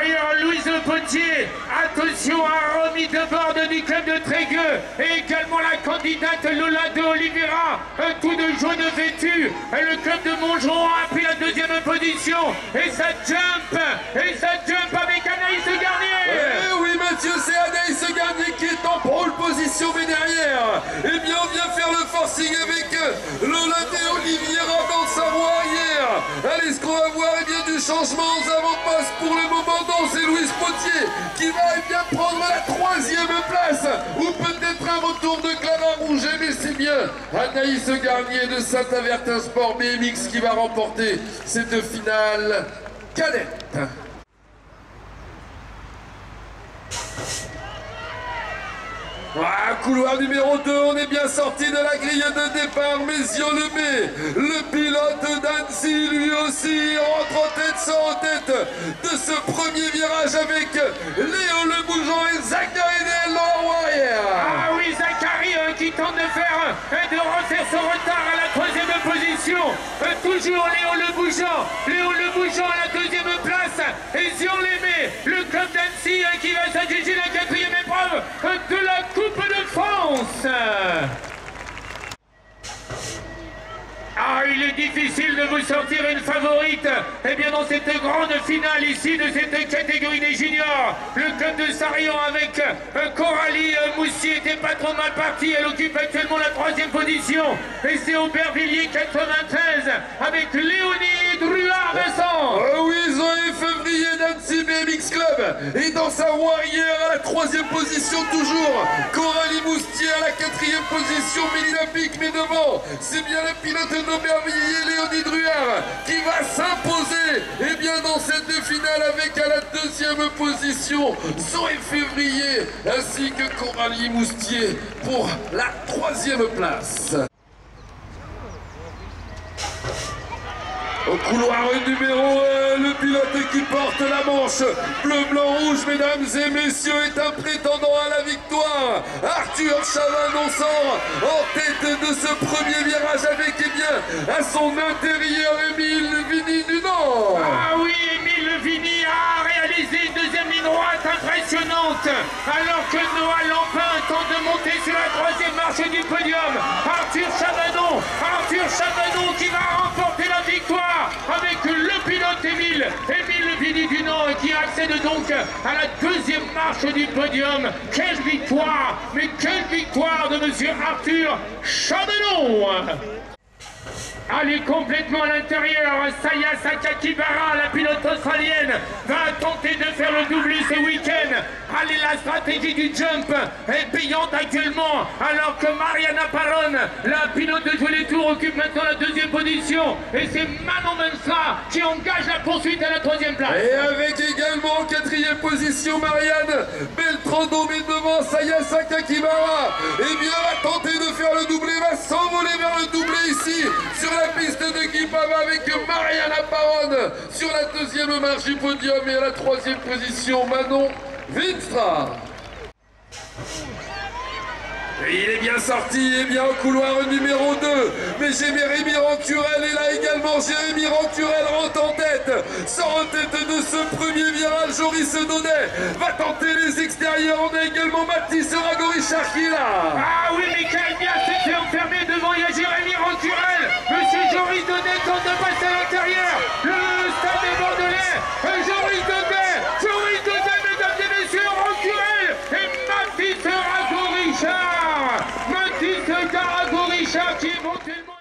l'intérieur, Louise Potier. Attention à Romy Debord du club de Trégueux. Et également la candidate Lola de Oliveira, tout de jaune vêtu. Le club de Montgeron a pris la deuxième position. Et ça jump avec Anaïs Garnier. Eh oui Mathieu, c'est Anaïs Garnier qui est en pole position, mais derrière, eh bien on vient faire le forcing avec Lola de Oliveira dans sa voie arrière. Allez, ce qu'on va voir, eh bien du changement aux avant-postes pour le moment. Non, c'est Louise Potier qui va eh bien prendre la troisième place, ou peut-être un retour de Clara Rouget, mais c'est bien Anaïs Garnier de Saint-Avertin Sport BMX qui va remporter cette finale cadette. Ah, couloir numéro 2, on est bien sorti de la grille de départ. Mézion Lemay, le pilote d'Annecy, lui aussi rentre en tête de ce premier virage avec Léo Le Bougeon et Zachary Del arrière. Ah oui, Zachary qui tente de refaire son retard à la troisième position. Toujours Léo Le Bougeon à la deuxième place. Et Zion Lemay, le club d'Annecy qui va s'adjuger la quatrième épreuve de la Coupe de France. Ah, il est difficile de vous sortir une favorite. Eh bien, dans cette grande finale ici de cette catégorie des juniors, le club de Sarrion avec Coralie Moussier était pas trop mal parti. Elle occupe actuellement la troisième position. Et c'est Aubervilliers 93 avec Léonie Druard-Vincent. Oui, Zoé Février d'Annecy BMX Club. Et dans sa voie arrière à la troisième position toujours. Coralie Moussier à la quatrième position. Mélina Pic, mais devant, c'est bien la pilote d'Aubervilliers, Léonie Druard, qui va s'imposer eh bien dans cette finale avec à la deuxième position Zoé Février ainsi que Coralie Moustier pour la troisième place. Au couloir numéro 1, le pilote qui porte la manche bleu, blanc, rouge, mesdames et messieurs, est un prétendant à la victoire. Arthur Chavanon sort en tête de ce premier virage avec, eh bien, à son intérieur, Émile Vini du Nord. Ah oui, Émile Vini a réalisé une deuxième ligne droite impressionnante, alors que Noah Lampin tente de monter sur la troisième marche du podium. Arthur Chavanon qui va remporter la victoire avec le pilote Émile Vini du Nord qui accède donc à la deuxième marche du podium. Quelle victoire, mais quelle victoire de monsieur Arthur Chavanon. Allez, complètement à l'intérieur, Saya Sakakibara, la pilote australienne, va tenter de faire le doublé ce week-end. Allez, la stratégie du jump est payante actuellement, alors que Mariana Paron, la pilote de Jouer les Tours, occupe maintenant la deuxième position. Et c'est Manon Mensra qui engage la poursuite à la troisième place. Et avec également en quatrième position Marianne Beltrando, mais devant Saya Sakakibara, eh bien, va tenter de faire le doublé, va s'envoler vers le doublé ici, sur la piste de Guipava avec Mariana Paron sur la deuxième marche du podium et à la troisième position Manon Vinstra. Il est bien sorti, et bien au couloir numéro 2, mais Jérémy Rancurel est là également. Jérémy Rancurel rentre en tête, sort en tête de ce premier virage. Joris Daudet va tenter les extérieurs. On a également Mathis Ragorichard qui est là. Ah oui, mais Calvia s'est fait enfermer devant, il y a Jérémy Rancurel. Monsieur Joris Daudet tente de passer à l'intérieur.